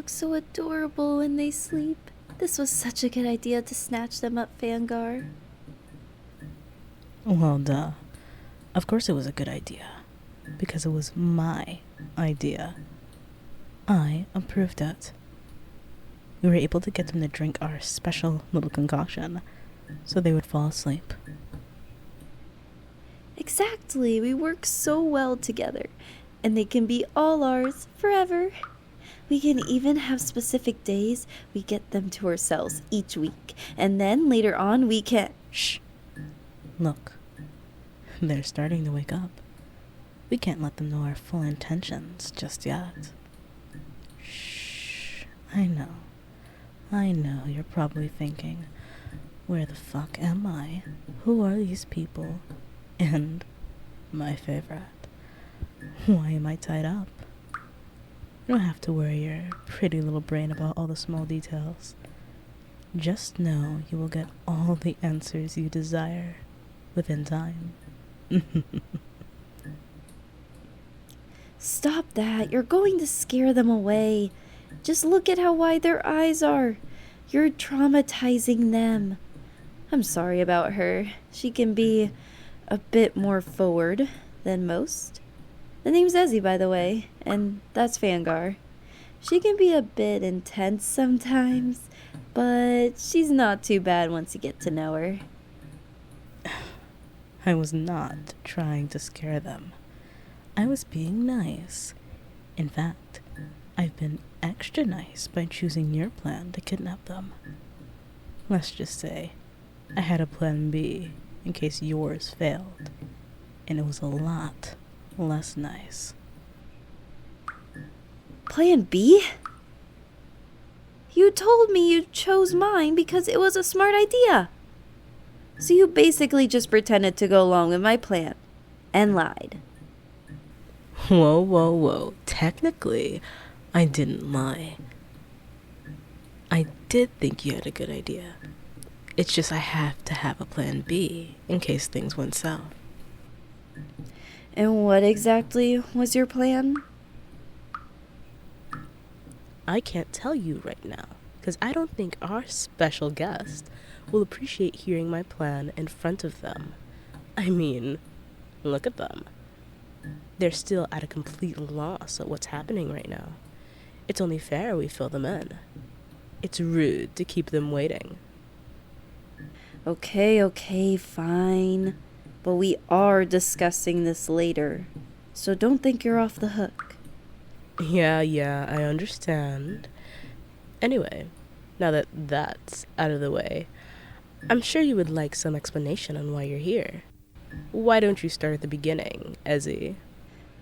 look so adorable when they sleep. This was such a good idea to snatch them up, Fangar. Well, duh. Of course it was a good idea. Because it was my idea. I approved it. We were able to get them to drink our special little concoction, so they would fall asleep. Exactly, we work so well together, and they can be all ours forever. We can even have specific days we get them to ourselves each week, and then later on we can... Shh. Look. They're starting to wake up. We can't let them know our full intentions just yet. Shh. I know you're probably thinking, where the fuck am I? Who are these people? And, my favorite, why am I tied up? You don't have to worry your pretty little brain about all the small details. Just know you will get all the answers you desire within time. Stop that, you're going to scare them away. Just look at how wide their eyes are. You're traumatizing them. I'm sorry about her. She can be a bit more forward than most. The name's Ezzy, by the way, and that's Fangar. She can be a bit intense sometimes, but she's not too bad once you get to know her. I was not trying to scare them. I was being nice. In fact, I've been extra nice by choosing your plan to kidnap them. Let's just say, I had a plan B in case yours failed, and it was a lot less nice. Plan B? You told me you chose mine because it was a smart idea. So you basically just pretended to go along with my plan and lied. Whoa. Technically, I didn't lie. I did think you had a good idea. It's just I have to have a plan B in case things went south. And what exactly was your plan? I can't tell you right now, because I don't think our special guest will appreciate hearing my plan in front of them. I mean, look at them. They're still at a complete loss at what's happening right now. It's only fair we fill them in. It's rude to keep them waiting. Okay, fine. But we are discussing this later, so don't think you're off the hook. Yeah, I understand. Anyway, now that that's out of the way, I'm sure you would like some explanation on why you're here. Why don't you start at the beginning, Ezzy?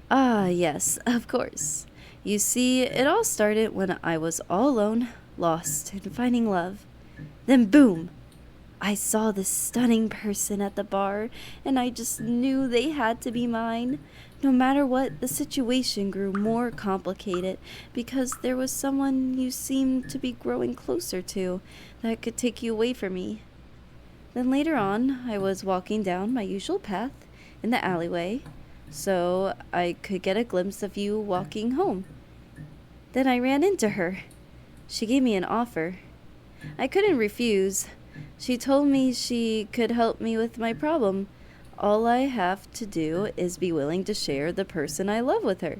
Ah, yes, of course. You see, it all started when I was all alone, lost, and finding love. Then boom! I saw this stunning person at the bar, and I just knew they had to be mine. No matter what, the situation grew more complicated because there was someone you seemed to be growing closer to that could take you away from me. Then later on, I was walking down my usual path in the alleyway, so I could get a glimpse of you walking home. Then I ran into her. She gave me an offer. I couldn't refuse. She told me she could help me with my problem. All I have to do is be willing to share the person I love with her.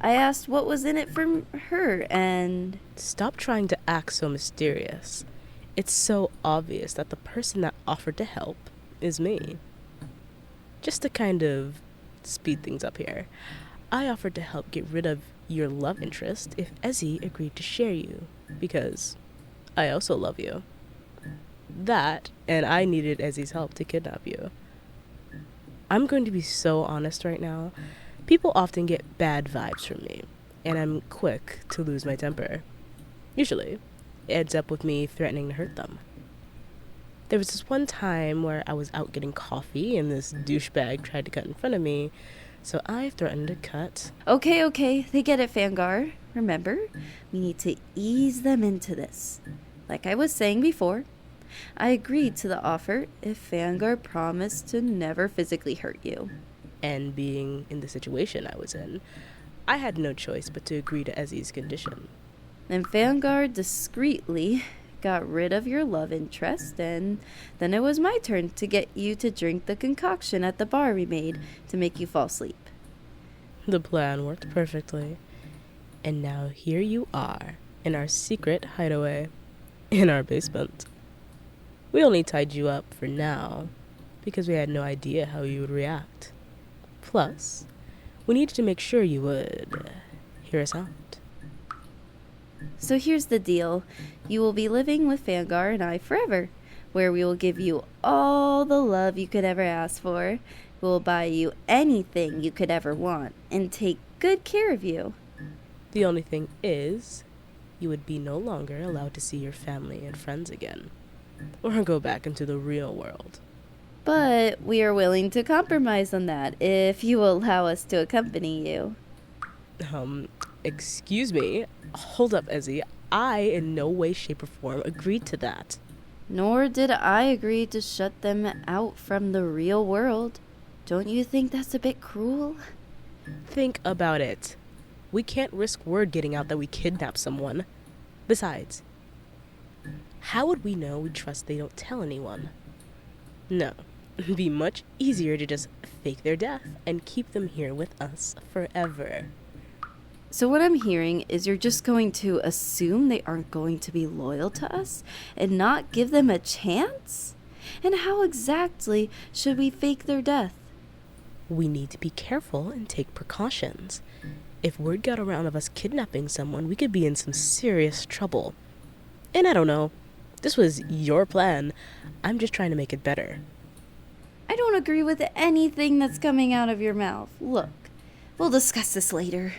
I asked what was in it for her, and... Stop trying to act so mysterious. It's so obvious that the person that offered to help is me. Just to kind of speed things up here, I offered to help get rid of your love interest if Ezzy agreed to share you, because I also love you. That, and I needed Ezzy's help to kidnap you. I'm going to be so honest right now. People often get bad vibes from me, and I'm quick to lose my temper. Usually, it ends up with me threatening to hurt them. There was this one time where I was out getting coffee and this douchebag tried to cut in front of me, so I threatened to cut. Okay, they get it, Fangar. Remember, we need to ease them into this. Like I was saying before, I agreed to the offer if Fangar promised to never physically hurt you. And being in the situation I was in, I had no choice but to agree to Ezzy's condition. Then Fangar discreetly got rid of your love interest, and then it was my turn to get you to drink the concoction at the bar we made to make you fall asleep. The plan worked perfectly. And now here you are, in our secret hideaway, in our basement. We only tied you up for now, because we had no idea how you would react. Plus, we needed to make sure you would hear us out. So here's the deal. You will be living with Fangar and I forever, where we will give you all the love you could ever ask for. We will buy you anything you could ever want, and take good care of you. The only thing is, you would be no longer allowed to see your family and friends again, or go back into the real world. But we are willing to compromise on that if you will allow us to accompany you. Excuse me. Hold up, Ezzy. I, in no way, shape, or form, agreed to that. Nor did I agree to shut them out from the real world. Don't you think that's a bit cruel? Think about it. We can't risk word getting out that we kidnapped someone. Besides, how would we know we trust they don't tell anyone? No, it'd be much easier to just fake their death and keep them here with us forever. So what I'm hearing is you're just going to assume they aren't going to be loyal to us and not give them a chance? And how exactly should we fake their death? We need to be careful and take precautions. If word got around of us kidnapping someone, we could be in some serious trouble. And I don't know. This was your plan. I'm just trying to make it better. I don't agree with anything that's coming out of your mouth. Look, we'll discuss this later.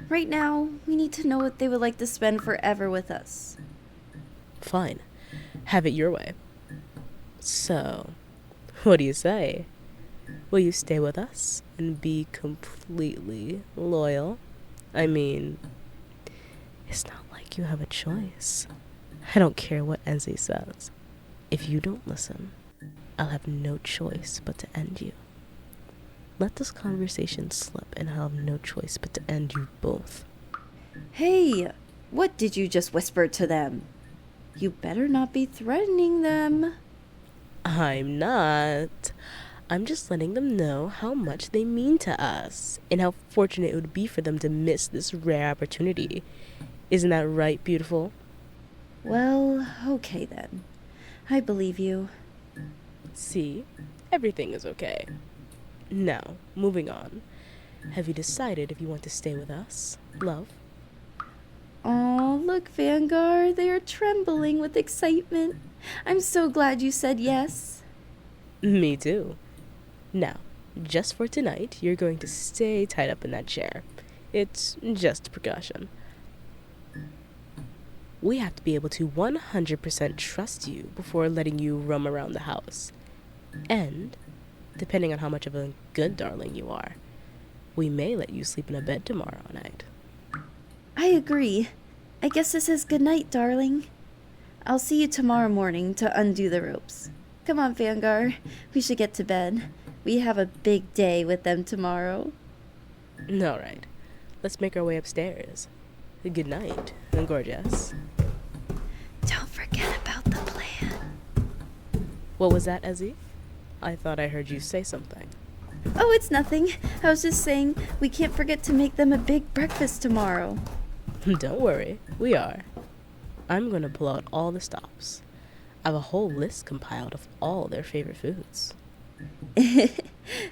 Right now, we need to know what they would like to spend forever with us. Fine. Have it your way. So, what do you say? Will you stay with us and be completely loyal? I mean, it's not like you have a choice. I don't care what Enzi says. If you don't listen, I'll have no choice but to end you. Let this conversation slip and I'll have no choice but to end you both. Hey, what did you just whisper to them? You better not be threatening them. I'm not. I'm just letting them know how much they mean to us and how fortunate it would be for them to miss this rare opportunity. Isn't that right, beautiful? Well, okay then. I believe you. See? Everything is okay. Now, moving on. Have you decided if you want to stay with us, love? Oh, look, Fangar, they are trembling with excitement. I'm so glad you said yes. Me too. Now, just for tonight, you're going to stay tied up in that chair. It's just a precaution. We have to be able to 100% trust you before letting you roam around the house. And, depending on how much of a good darling you are, we may let you sleep in a bed tomorrow night. I agree. I guess this is good night, darling. I'll see you tomorrow morning to undo the ropes. Come on, Fangar. We should get to bed. We have a big day with them tomorrow. All right. Let's make our way upstairs. Good night, gorgeous. Don't forget about the plan. What was that, Ezzy? I thought I heard you say something. Oh, it's nothing. I was just saying we can't forget to make them a big breakfast tomorrow. Don't worry, we are. I'm going to pull out all the stops. I have a whole list compiled of all their favorite foods.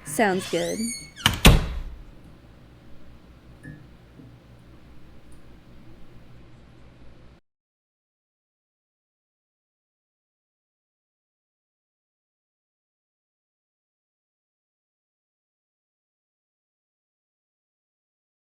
Sounds good.